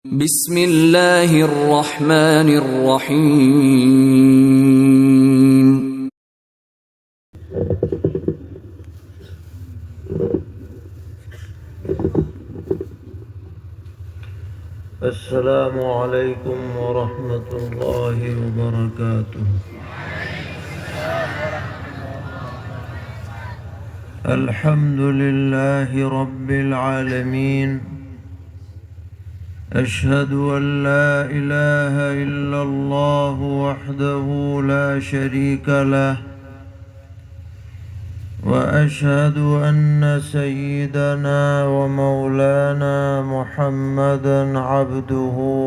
بسم اللہ الرحمن الرحیم۔ السلام علیکم ورحمۃ اللہ وبرکاتہ۔ الحمد للہ رب العالمین، اشہد ان لا الہ الا اللہ وحدہ لا شریک لہ، واشہد ان سیدنا ومولانا محمدا عبدہ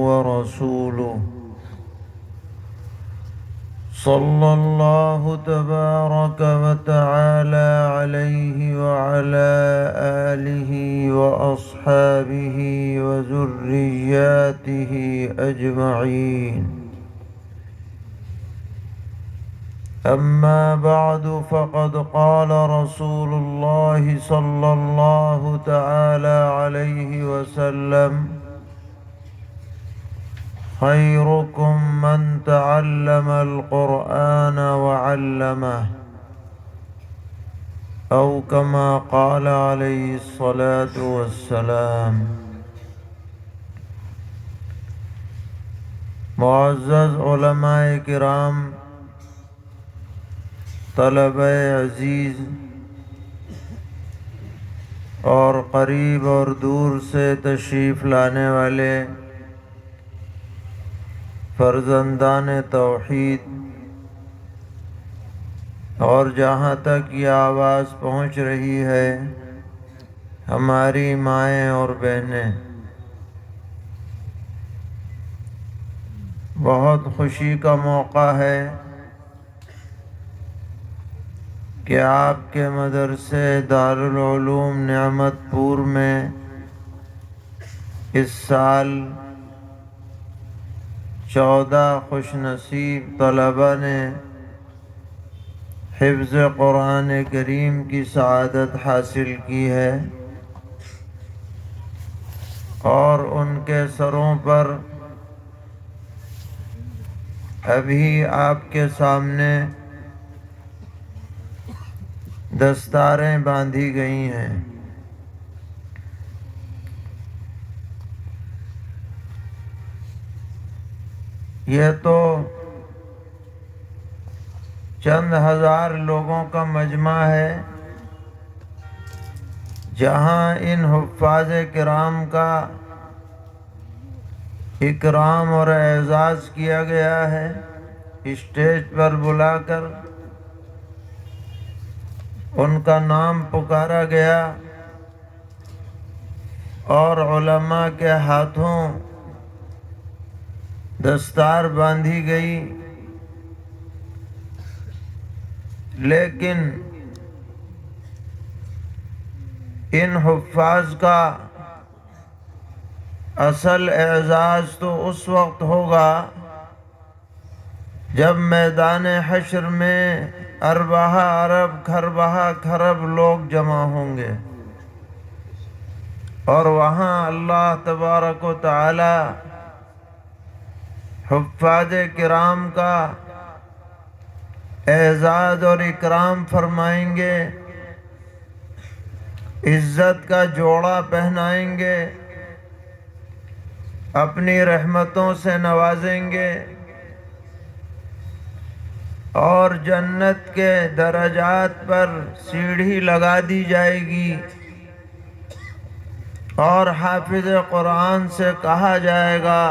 ورسولہ، صلی اللہ تبارک وتعالی علیہ وعلی آلہ واصحابہ وذریاتہ اجمعین۔ اما بعد فقد قال رسول اللہ صلی اللہ تعالی علیہ وسلم: خیرکم من تعلم القرآن وعلمہ، او کما قال علیہ الصلاۃ والسلام۔ معزز علماء کرام، طلبہ عزیز اور قریب اور دور سے تشریف لانے والے فرزندان توحید، اور جہاں تک یہ آواز پہنچ رہی ہے ہماری مائیں اور بہنیں، بہت خوشی کا موقع ہے کہ آپ کے مدرسے دارالعلوم نعمت پور میں اس سال 14 خوش نصیب طلبہ نے حفظ قرآن کریم کی سعادت حاصل کی ہے، اور ان کے سروں پر ابھی آپ کے سامنے دستاریں باندھی گئی ہیں۔ یہ تو چند ہزار لوگوں کا مجمع ہے جہاں ان حفاظ کرام کا اکرام اور اعزاز کیا گیا ہے، اسٹیج پر بلا کر ان کا نام پکارا گیا، اور علماء کے ہاتھوں دستار باندھی گئی، لیکن ان حفاظ کا اصل اعزاز تو اس وقت ہوگا جب میدان حشر میں اربہ ارب کھربہ کھرب لوگ جمع ہوں گے، اور وہاں اللہ تبارک و تعالی حفاظ کرام کا اعزاز اور اکرام فرمائیں گے، عزت کا جوڑا پہنائیں گے، اپنی رحمتوں سے نوازیں گے، اور جنت کے درجات پر سیڑھی لگا دی جائے گی، اور حافظ قرآن سے کہا جائے گا: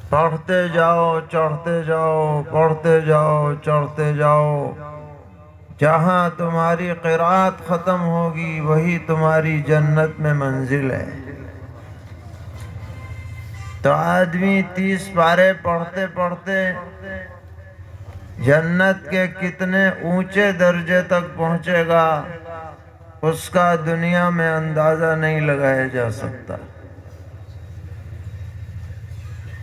پڑھتے جاؤ چڑھتے جاؤ، پڑھتے جاؤ چڑھتے جاؤ، جہاں تمہاری قرأت ختم ہوگی وہی تمہاری جنت میں منزل ہے۔ تو آدمی 30 پارے پڑھتے پڑھتے جنت کے کتنے اونچے درجے تک پہنچے گا، اس کا دنیا میں اندازہ نہیں لگایا جا سکتا۔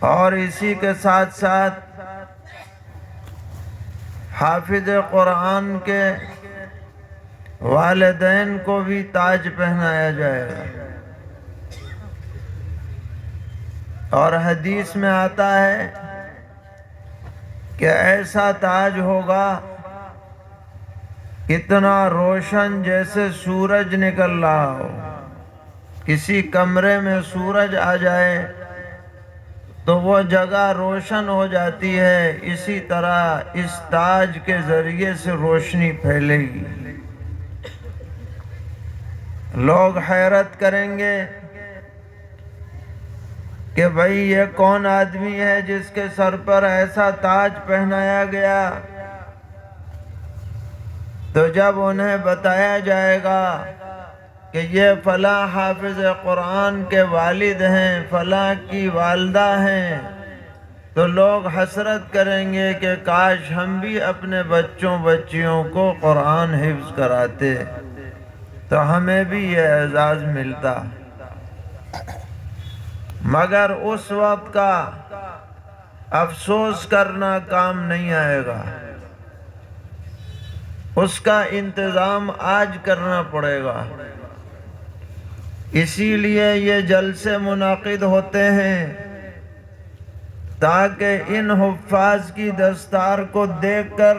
اور اسی کے ساتھ ساتھ حافظ قرآن کے والدین کو بھی تاج پہنایا جائے گا۔ اور حدیث میں آتا ہے کہ ایسا تاج ہوگا اتنا روشن جیسے سورج نکل رہا ہو. کسی کمرے میں سورج آ جائے تو وہ جگہ روشن ہو جاتی ہے، اسی طرح اس تاج کے ذریعے سے روشنی پھیلے گی. لوگ حیرت کریں گے کہ بھئی یہ کون آدمی ہے جس کے سر پر ایسا تاج پہنایا گیا. تو جب انہیں بتایا جائے گا کہ یہ فلاں حافظ قرآن کے والد ہیں، فلاں کی والدہ ہیں، تو لوگ حسرت کریں گے کہ کاش ہم بھی اپنے بچوں بچیوں کو قرآن حفظ کراتے تو ہمیں بھی یہ اعزاز ملتا. مگر اس وقت کا افسوس کرنا کام نہیں آئے گا، اس کا انتظام آج کرنا پڑے گا. اسی لیے یہ جلسے منعقد ہوتے ہیں تاکہ ان حفاظ کی دستار کو دیکھ کر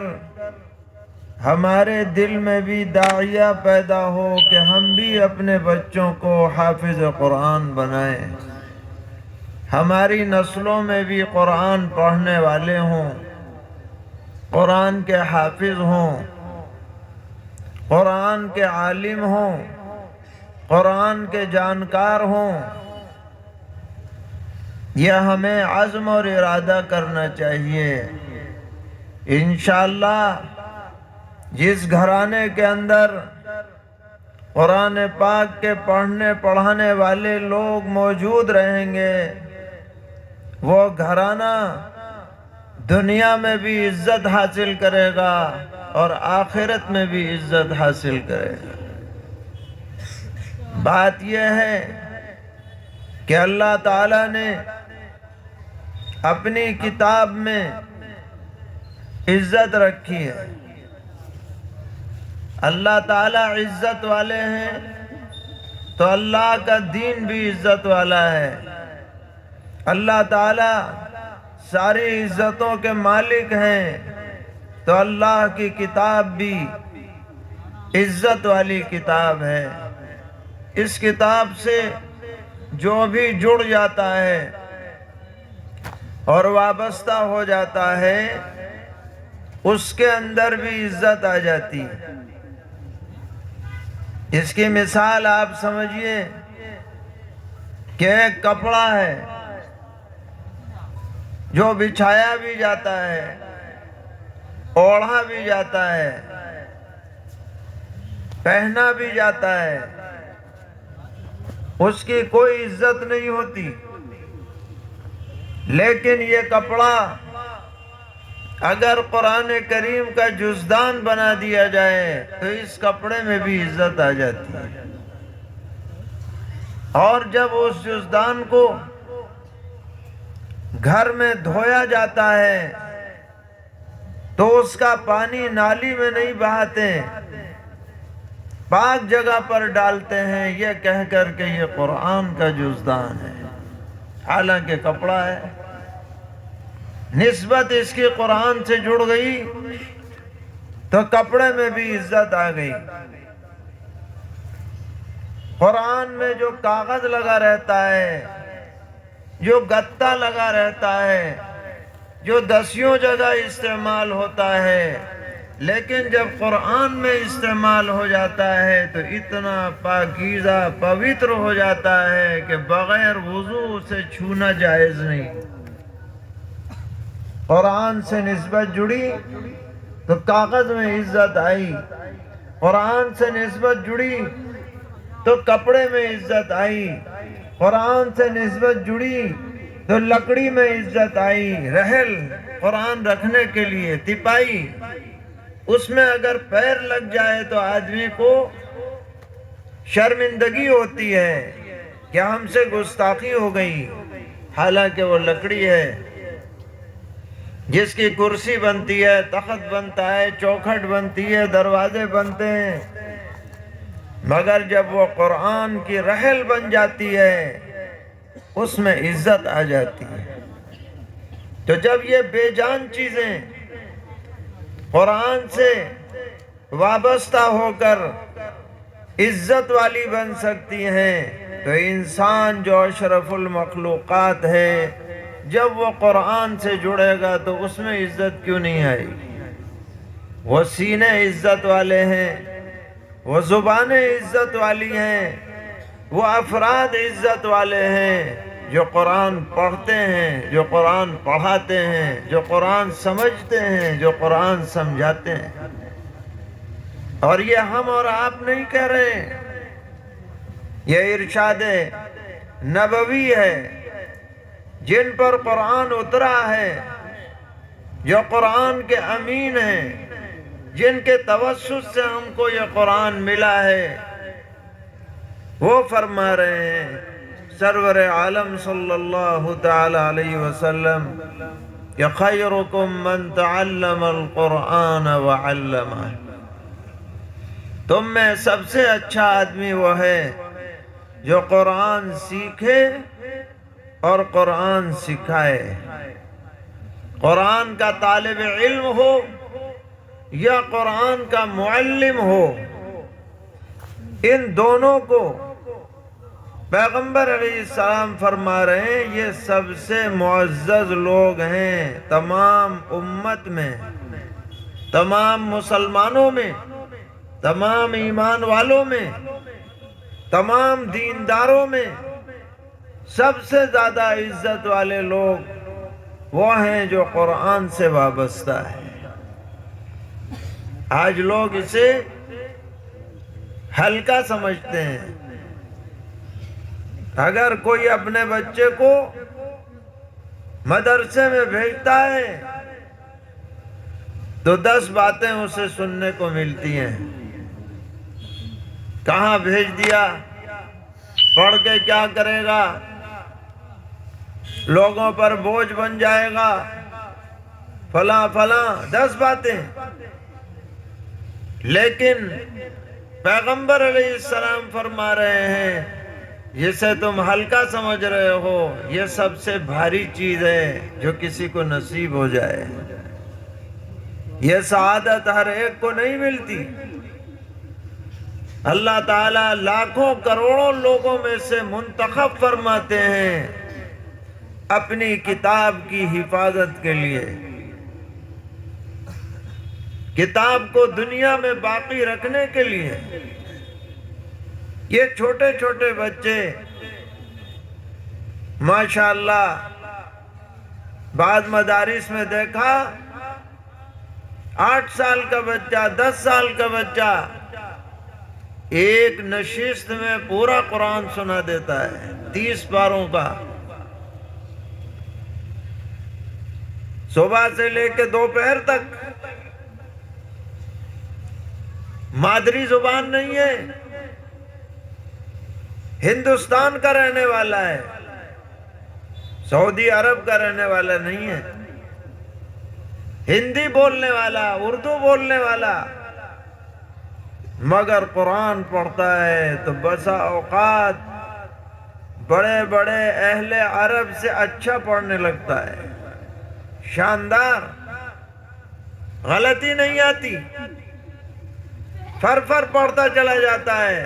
ہمارے دل میں بھی داعیہ پیدا ہو کہ ہم بھی اپنے بچوں کو حافظ قرآن بنائیں، ہماری نسلوں میں بھی قرآن پڑھنے والے ہوں، قرآن کے حافظ ہوں، قرآن کے عالم ہوں، قرآن کے جانکار ہوں. یہ ہمیں عزم اور ارادہ کرنا چاہیے. انشاءاللہ جس گھرانے کے اندر قرآن پاک کے پڑھنے پڑھانے والے لوگ موجود رہیں گے، وہ گھرانہ دنیا میں بھی عزت حاصل کرے گا اور آخرت میں بھی عزت حاصل کرے گا. بات یہ ہے کہ اللہ تعالیٰ نے اپنی کتاب میں عزت رکھی ہے. اللہ تعالیٰ عزت والے ہیں تو اللہ کا دین بھی عزت والا ہے. اللہ تعالیٰ ساری عزتوں کے مالک ہیں تو اللہ کی کتاب بھی عزت والی کتاب ہے. اس کتاب سے جو بھی جڑ جاتا ہے اور وابستہ ہو جاتا ہے اس کے اندر بھی عزت آ جاتی ہے. اس کی مثال آپ سمجھیے کہ ایک کپڑا ہے جو بچھایا بھی جاتا ہے، اوڑھا بھی جاتا ہے، پہنا بھی جاتا ہے، اس کی کوئی عزت نہیں ہوتی. لیکن یہ کپڑا اگر قرآن کریم کا جزدان بنا دیا جائے تو اس کپڑے میں بھی عزت آ جاتی ہے. اور جب اس جزدان کو گھر میں دھویا جاتا ہے تو اس کا پانی نالی میں نہیں بہاتے، پاک جگہ پر ڈالتے ہیں یہ کہہ کر کہ یہ قرآن کا جزدان ہے، حالانکہ کپڑا ہے. نسبت اس کی قرآن سے جڑ گئی تو کپڑے میں بھی عزت آ گئی. قرآن میں جو کاغذ لگا رہتا ہے، جو گتا لگا رہتا ہے، جو دسیوں جگہ استعمال ہوتا ہے، لیکن جب قرآن میں استعمال ہو جاتا ہے تو اتنا پاکیزہ پوتر ہو جاتا ہے کہ بغیر وضو سے چھونا جائز نہیں. قرآن سے نسبت جڑی تو کاغذ میں عزت آئی، قرآن سے نسبت جڑی تو کپڑے میں عزت آئی، قرآن سے نسبت جڑی تو لکڑی میں عزت آئی. رحل قرآن رکھنے کے لیے تپائی، اس میں اگر پیر لگ جائے تو آدمی کو شرمندگی ہوتی ہے کہ ہم سے گستاخی ہو گئی، حالانکہ وہ لکڑی ہے جس کی کرسی بنتی ہے، تخت بنتا ہے، چوکھٹ بنتی ہے، دروازے بنتے ہیں. مگر جب وہ قرآن کی رحل بن جاتی ہے اس میں عزت آ جاتی ہے۔ تو جب یہ بے جان چیزیں قرآن سے وابستہ ہو کر عزت والی بن سکتی ہیں تو انسان جو اشرف المخلوقات ہے جب وہ قرآن سے جڑے گا تو اس میں عزت کیوں نہیں آئے گی؟ وہ سینے عزت والے ہیں، وہ زبانیں عزت والی ہیں، وہ افراد عزت والے ہیں جو قرآن پڑھتے ہیں، جو قرآن پڑھاتے ہیں، جو قرآن سمجھتے ہیں، جو قرآن سمجھاتے ہیں۔ اور یہ ہم اور آپ نہیں کہہ رہے ہیں، یہ ارشاد نبوی ہے۔ جن پر قرآن اترا ہے، جو قرآن کے امین ہیں، جن کے توسط سے ہم کو یہ قرآن ملا ہے، وہ فرما رہے ہیں سرور عالم صلی اللہ تعالی علیہ وسلم کہ خیرکم من تعلم القرآن وعلمہ، تم میں سب سے اچھا آدمی وہ ہے جو قرآن سیکھے اور قرآن سکھائے۔ قرآن کا طالب علم ہو یا قرآن کا معلم ہو، ان دونوں کو پیغمبر علیہ السلام فرما رہے ہیں یہ سب سے معزز لوگ ہیں تمام امت میں، تمام مسلمانوں میں، تمام ایمان والوں میں، تمام دینداروں میں سب سے زیادہ عزت والے لوگ وہ ہیں جو قرآن سے وابستہ ہیں۔ آج لوگ اسے ہلکا سمجھتے ہیں۔ اگر کوئی اپنے بچے کو مدرسے میں بھیجتا ہے تو 10 باتیں اسے سننے کو ملتی ہیں۔ کہاں بھیج دیا، پڑھ کے کیا کرے گا، لوگوں پر بوجھ بن جائے گا، فلاں فلاں 10 باتیں۔ لیکن پیغمبر علیہ السلام فرما رہے ہیں جسے تم ہلکا سمجھ رہے ہو یہ سب سے بھاری چیز ہے جو کسی کو نصیب ہو جائے۔ یہ سعادت ہر ایک کو نہیں ملتی۔ اللہ تعالیٰ لاکھوں کروڑوں لوگوں میں سے منتخب فرماتے ہیں اپنی کتاب کی حفاظت کے لیے، کتاب کو دنیا میں باقی رکھنے کے لیے۔ یہ چھوٹے چھوٹے بچے ماشاءاللہ بعض مدارس میں دیکھا 8 سال کا بچہ، 10 سال کا بچہ ایک نشست میں پورا قرآن سنا دیتا ہے 30 پاروں کا، صبح سے لے کے دوپہر تک۔ مادری زبان نہیں ہے، ہندوستان کا رہنے والا ہے، سعودی عرب کا رہنے والا نہیں ہے، ہندی بولنے والا، اردو بولنے والا، مگر قرآن پڑھتا ہے تو بسا اوقات بڑے بڑے اہل عرب سے اچھا پڑھنے لگتا ہے، شاندار، غلطی نہیں آتی، فر فر پڑھتا چلا جاتا ہے۔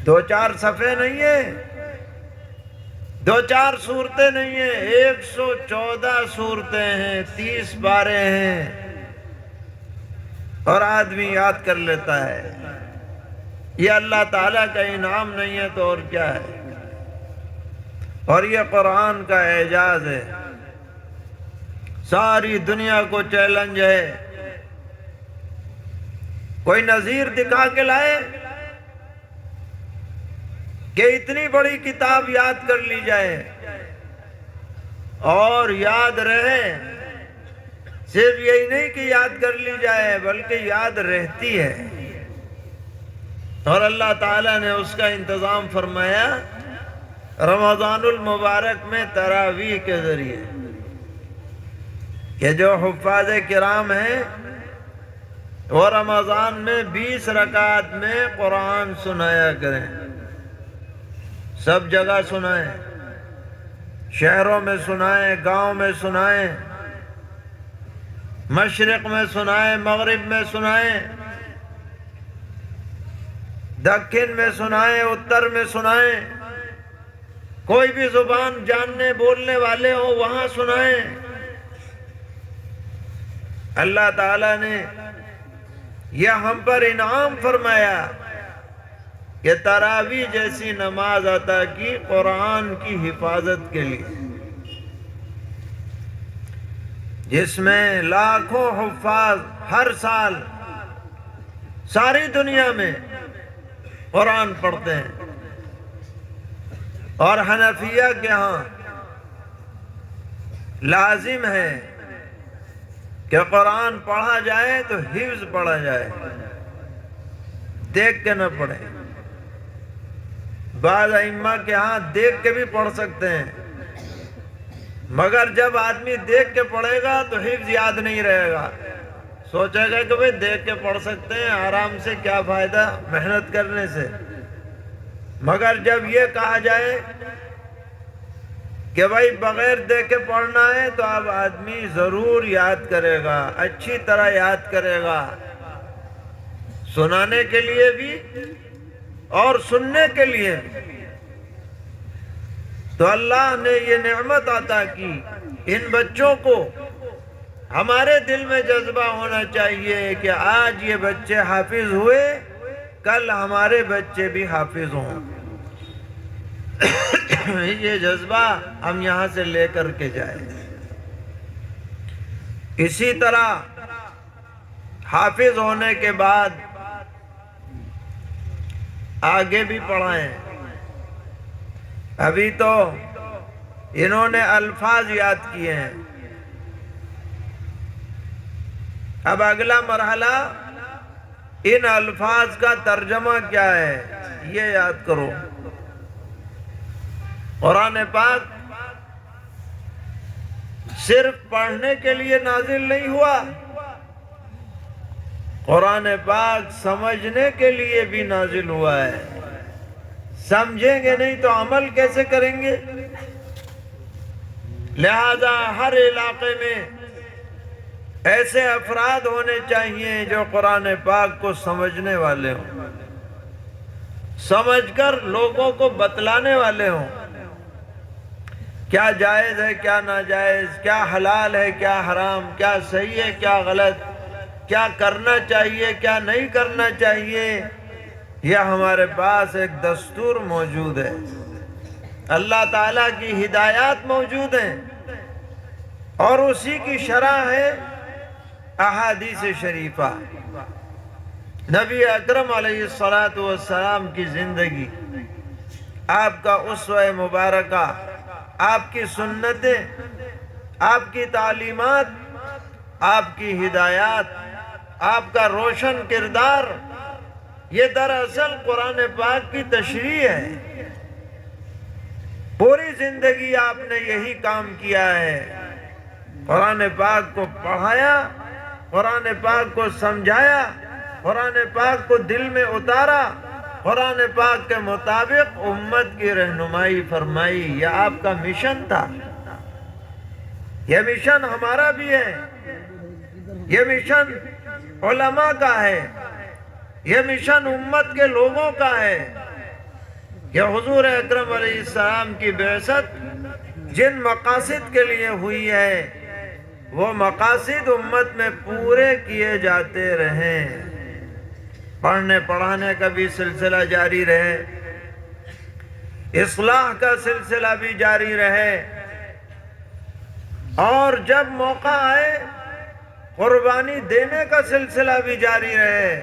2-4 صفحے نہیں ہیں، 2-4 سورتیں نہیں ہیں، 114 سورتیں ہیں، 30 پارے ہیں، اور آدمی یاد کر لیتا ہے۔ یہ اللہ تعالیٰ کا انعام نہیں ہے تو اور کیا ہے؟ اور یہ قرآن کا اعجاز ہے۔ ساری دنیا کو چیلنج ہے، کوئی نظیر دکھا کے لائے کہ اتنی بڑی کتاب یاد کر لی جائے اور یاد رہے۔ صرف یہی نہیں کہ یاد کر لی جائے بلکہ یاد رہتی ہے۔ اور اللہ تعالیٰ نے اس کا انتظام فرمایا رمضان المبارک میں تراویح کے ذریعے کہ جو حفاظ کرام ہیں وہ رمضان میں 20 رکعت میں قرآن سنایا کریں۔ سب جگہ سنائیں، شہروں میں سنائیں، گاؤں میں سنائیں، مشرق میں سنائیں، مغرب میں سنائیں، دکن میں سنائیں، اتر میں سنائیں، کوئی بھی زبان جاننے بولنے والے ہو وہاں سنائیں۔ اللہ تعالیٰ نے یہ ہم پر انعام فرمایا کہ تراویح جیسی نماز عطا کی قرآن کی حفاظت کے لیے، جس میں لاکھوں حفاظ ہر سال ساری دنیا میں قرآن پڑھتے ہیں۔ اور حنفیہ کے ہاں لازم ہے کہ قرآن پڑھا جائے تو حفظ پڑھا جائے، دیکھ کے نہ پڑھے۔ بعض ائمہ کے ہاں دیکھ کے بھی پڑھ سکتے ہیں، مگر جب آدمی دیکھ کے پڑھے گا تو حفظ یاد نہیں رہے گا، سوچے گا کہ بھئی دیکھ کے پڑھ سکتے ہیں، آرام سے کیا فائدہ محنت کرنے سے۔ مگر جب یہ کہا جائے کہ بھائی بغیر دیکھے پڑھنا ہے تو اب آدمی ضرور یاد کرے گا، اچھی طرح یاد کرے گا، سنانے کے لیے بھی اور سننے کے لیے بھی۔ تو اللہ نے یہ نعمت عطا کی ان بچوں کو۔ ہمارے دل میں جذبہ ہونا چاہیے کہ آج یہ بچے حافظ ہوئے، کل ہمارے بچے بھی حافظ ہوں۔ یہ جذبہ ہم یہاں سے لے کر کے جائیں۔ اسی طرح حافظ ہونے کے بعد آگے بھی پڑھائیں۔ ابھی تو انہوں نے الفاظ یاد کیے ہیں، اب اگلا مرحلہ ان الفاظ کا ترجمہ کیا ہے یہ یاد کرو۔ قرآن پاک صرف پڑھنے کے لیے نازل نہیں ہوا، قرآن پاک سمجھنے کے لیے بھی نازل ہوا ہے۔ سمجھیں گے نہیں تو عمل کیسے کریں گے؟ لہذا ہر علاقے میں ایسے افراد ہونے چاہیے جو قرآن پاک کو سمجھنے والے ہوں، سمجھ کر لوگوں کو بتلانے والے ہوں، کیا جائز ہے کیا ناجائز، کیا حلال ہے کیا حرام، کیا صحیح ہے کیا غلط، کیا کرنا چاہیے کیا نہیں کرنا چاہیے۔ یہ ہمارے پاس ایک دستور موجود ہے، اللہ تعالیٰ کی ہدایات موجود ہیں، اور اسی کی شرح ہے احادیث شریفہ۔ نبی اکرم علیہ السلام کی زندگی، آپ کا اسوہ مبارکہ، آپ کی سنتیں، آپ کی تعلیمات، آپ کی ہدایات، آپ کا روشن کردار، یہ دراصل قرآن پاک کی تشریح ہے۔ پوری زندگی آپ نے یہی کام کیا ہے، قرآن پاک کو پڑھایا، قرآن پاک کو سمجھایا، قرآن پاک کو دل میں اتارا، قرآن پاک کے مطابق امت کی رہنمائی فرمائی۔ یہ آپ کا مشن تھا، یہ مشن ہمارا بھی ہے، یہ مشن علماء کا ہے، یہ مشن امت کے لوگوں کا ہے کہ حضور اکرم علیہ السلام کی بعثت جن مقاصد کے لیے ہوئی ہے وہ مقاصد امت میں پورے کیے جاتے رہیں، پڑھنے پڑھانے کا بھی سلسلہ جاری رہے، اصلاح کا سلسلہ بھی جاری رہے، اور جب موقع آئے قربانی دینے کا سلسلہ بھی جاری رہے،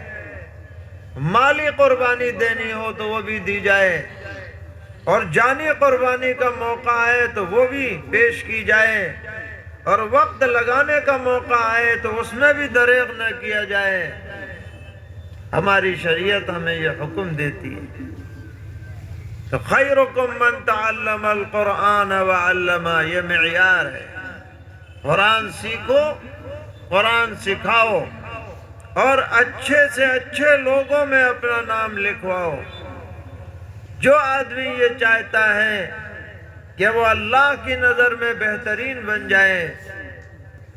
مالی قربانی دینی ہو تو وہ بھی دی جائے، اور جانی قربانی کا موقع آئے تو وہ بھی پیش کی جائے، اور وقت لگانے کا موقع آئے تو اس میں بھی دریغ نہ کیا جائے۔ ہماری شریعت ہمیں یہ حکم دیتی ہے تو خیرکم من تعلم القرآن وعلمہ، یہ معیار ہے۔ قرآن سیکھو، قرآن سکھاؤ، اور اچھے سے اچھے لوگوں میں اپنا نام لکھواؤ۔ جو آدمی یہ چاہتا ہے کہ وہ اللہ کی نظر میں بہترین بن جائے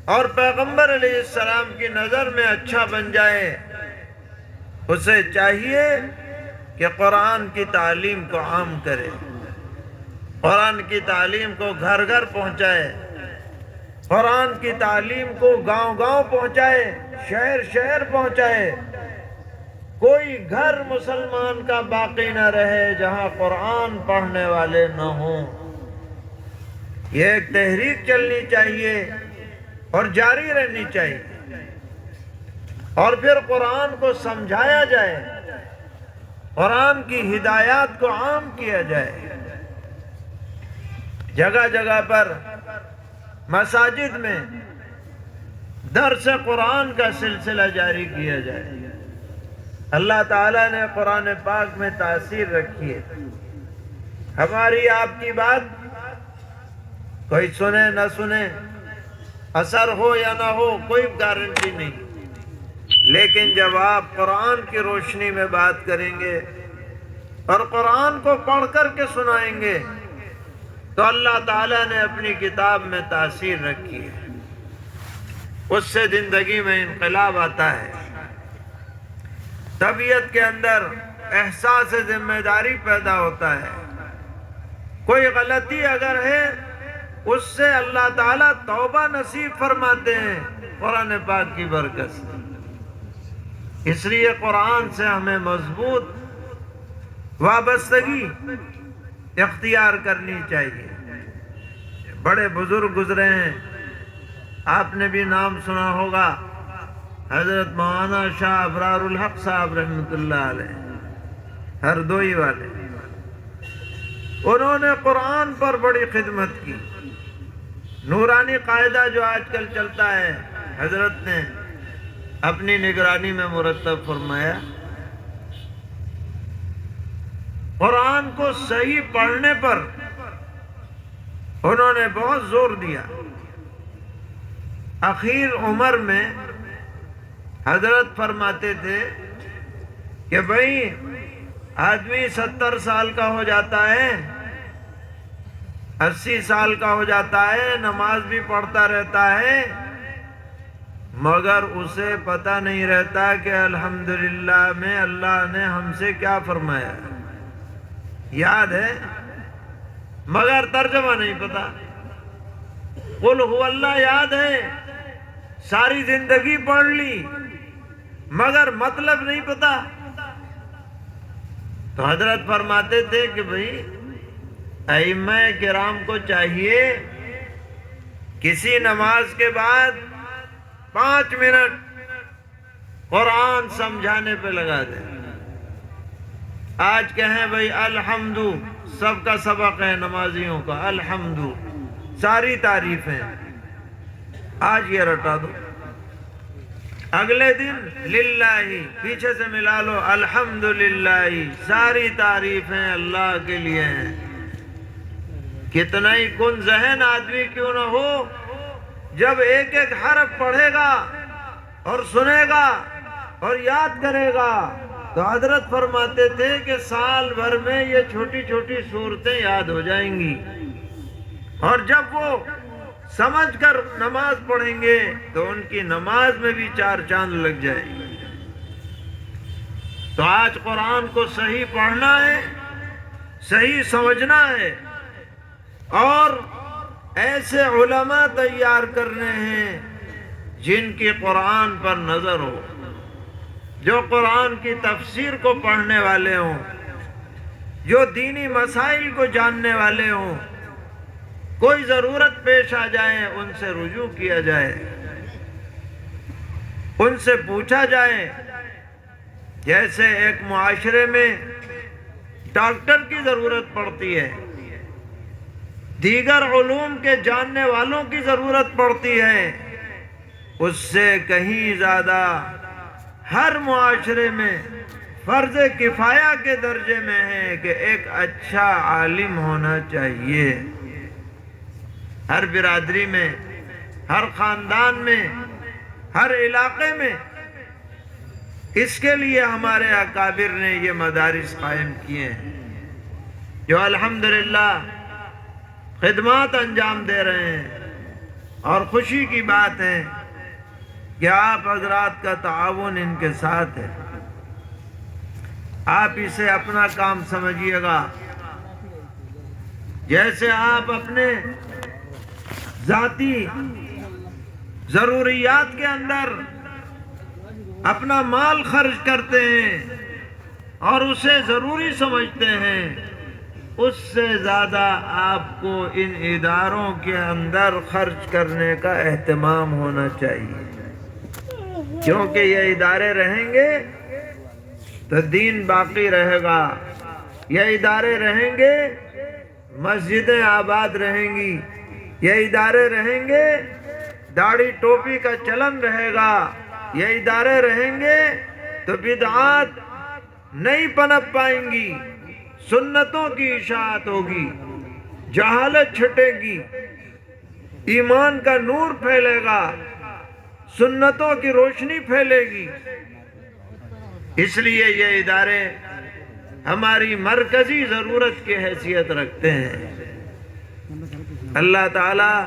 اور پیغمبر علیہ السلام کی نظر میں اچھا بن جائے، اسے چاہیے کہ قرآن کی تعلیم کو عام کرے، قرآن کی تعلیم کو گھر گھر پہنچائے، قرآن کی تعلیم کو گاؤں گاؤں پہنچائے، شہر شہر پہنچائے۔ کوئی گھر مسلمان کا باقی نہ رہے جہاں قرآن پڑھنے والے نہ ہوں۔ یہ ایک تحریک چلنی چاہیے اور جاری رہنی چاہیے، اور پھر قرآن کو سمجھایا جائے، قرآن کی ہدایات کو عام کیا جائے۔ جگہ جگہ پر مساجد میں درس قرآن کا سلسلہ جاری کیا جائے۔ اللہ تعالیٰ نے قرآن پاک میں تاثیر رکھی ہے۔ ہماری آپ کی بات کوئی سنے نہ سنے، اثر ہو یا نہ ہو، کوئی گارنٹی نہیں، لیکن جب آپ قرآن کی روشنی میں بات کریں گے اور قرآن کو پڑھ کر کے سنائیں گے تو اللہ تعالیٰ نے اپنی کتاب میں تاثیر رکھی ہے، اس سے زندگی میں انقلاب آتا ہے، طبیعت کے اندر احساس ذمہ داری پیدا ہوتا ہے۔ کوئی غلطی اگر ہے اس سے اللہ تعالیٰ توبہ نصیب فرماتے ہیں قرآن پاک کی برکت سے۔ اس لیے قرآن سے ہمیں مضبوط وابستگی اختیار کرنی چاہیے۔ بڑے بزرگ گزرے ہیں، آپ نے بھی نام سنا ہوگا، حضرت مولانا شاہ ابرار الحق صاحب رحمۃ اللہ علیہ، ہردوئی والے۔ انہوں نے قرآن پر بڑی خدمت کی۔ نورانی قاعدہ جو آج کل چلتا ہے، حضرت نے اپنی نگرانی میں مرتب فرمایا۔ قرآن کو صحیح پڑھنے پر انہوں نے بہت زور دیا۔ اخیر عمر میں حضرت فرماتے تھے کہ بھائی آدمی 70 سال کا ہو جاتا ہے، 80 سال کا ہو جاتا ہے، نماز بھی پڑھتا رہتا ہے، مگر اسے پتہ نہیں رہتا کہ الحمدللہ میں اللہ نے ہم سے کیا فرمایا۔ یاد ہے مگر ترجمہ نہیں پتا۔ قل هو اللہ یاد ہے، ساری زندگی پڑھ لی مگر مطلب نہیں پتا۔ تو حضرت فرماتے تھے کہ بھئی ائمہ کرام کو چاہیے کسی نماز کے بعد 5 منٹ قرآن سمجھانے پہ لگا دیں۔ آج کہیں بھئی الحمدو، سب کا سبق ہے نمازیوں کا، الحمدو ساری تعریفیں، آج یہ رٹا دو۔ اگلے دن للہ، پیچھے سے ملا لو الحمدللہ، ساری تعریفیں اللہ کے لیے ہیں۔ کتنا ہی کن ذہن آدمی کیوں نہ ہو، جب ایک ایک حرف پڑھے گا اور سنے گا اور یاد کرے گا تو حضرت فرماتے تھے کہ سال بھر میں یہ چھوٹی چھوٹی صورتیں یاد ہو جائیں گی، اور جب وہ سمجھ کر نماز پڑھیں گے تو ان کی نماز میں بھی 4 چاند لگ جائیں گے۔ تو آج قرآن کو صحیح پڑھنا ہے، صحیح سمجھنا ہے، اور ایسے علماء تیار کرنے ہیں جن کی قرآن پر نظر ہو، جو قرآن کی تفسیر کو پڑھنے والے ہوں، جو دینی مسائل کو جاننے والے ہوں۔ کوئی ضرورت پیش آ جائے ان سے رجوع کیا جائے، ان سے پوچھا جائے۔ جیسے ایک معاشرے میں ڈاکٹر کی ضرورت پڑتی ہے، دیگر علوم کے جاننے والوں کی ضرورت پڑتی ہے، اس سے کہیں زیادہ ہر معاشرے میں فرض کفایہ کے درجے میں ہے کہ ایک اچھا عالم ہونا چاہیے۔ ہر برادری میں، ہر خاندان میں، ہر علاقے میں اس کے لیے ہمارے اکابر نے یہ مدارس قائم کیے ہیں۔ جو الحمدللہ خدمات انجام دے رہے ہیں، اور خوشی کی بات ہے کہ آپ حضرات کا تعاون ان کے ساتھ ہے۔ آپ اسے اپنا کام سمجھیے گا، جیسے آپ اپنے ذاتی ضروریات کے اندر اپنا مال خرچ کرتے ہیں اور اسے ضروری سمجھتے ہیں، اس سے زیادہ آپ کو ان اداروں کے اندر خرچ کرنے کا اہتمام ہونا چاہیے، کیونکہ یہ ادارے رہیں گے تو دین باقی رہے گا، یہ ادارے رہیں گے مسجدیں آباد رہیں گی، یہ ادارے رہیں گے داڑھی ٹوپی کا چلن رہے گا، یہ ادارے رہیں گے تو بدعات نہیں پنپ پائیں گی، سنتوں کی اشاعت ہوگی، جہالت چھٹے گی، ایمان کا نور پھیلے گا، سنتوں کی روشنی پھیلے گی۔ اس لیے یہ ادارے ہماری مرکزی ضرورت کی حیثیت رکھتے ہیں۔ اللہ تعالیٰ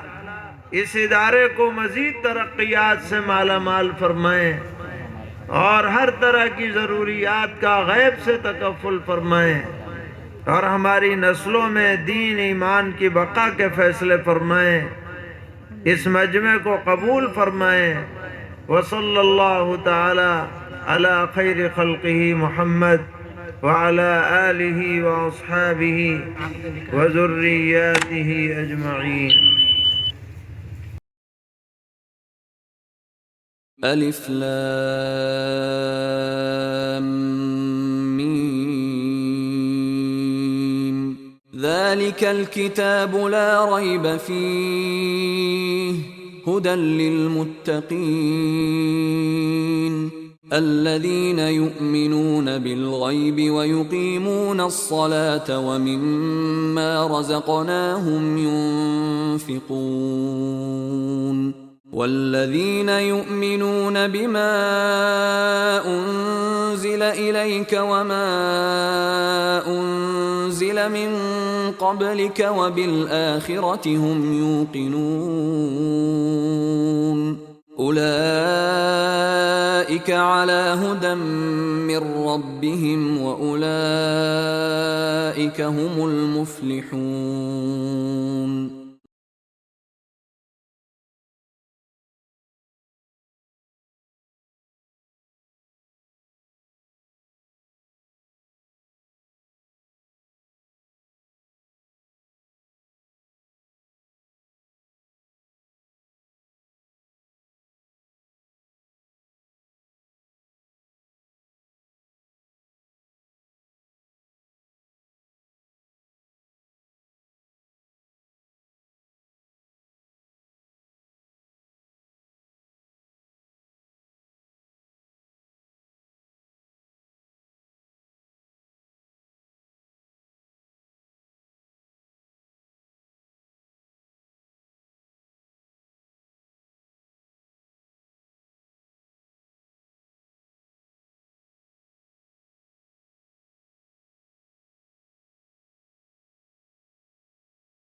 اس ادارے کو مزید ترقیات سے مالا مال فرمائیں اور ہر طرح کی ضروریات کا غیب سے تکفل فرمائیں، اور ہماری نسلوں میں دین ایمان کی بقا کے فیصلے فرمائیں، اس مجمع کو قبول فرمائیں۔ وصلی اللہ تعالی علی خیر خلقہ محمد وعلی آلہ واصحابہ وذریاتہ اجمعین۔ الف لام میم ذلك الكتاب لا ريب فيه هدى للمتقين الذين يؤمنون بالغيب ويقيمون الصلاة ومما رزقناهم ينفقون والذين يؤمنون بما أنزل إليك وما أنزل من قبلك وبالآخرة هم يوقنون أولئك على هدى من ربهم وأولئك هم المفلحون۔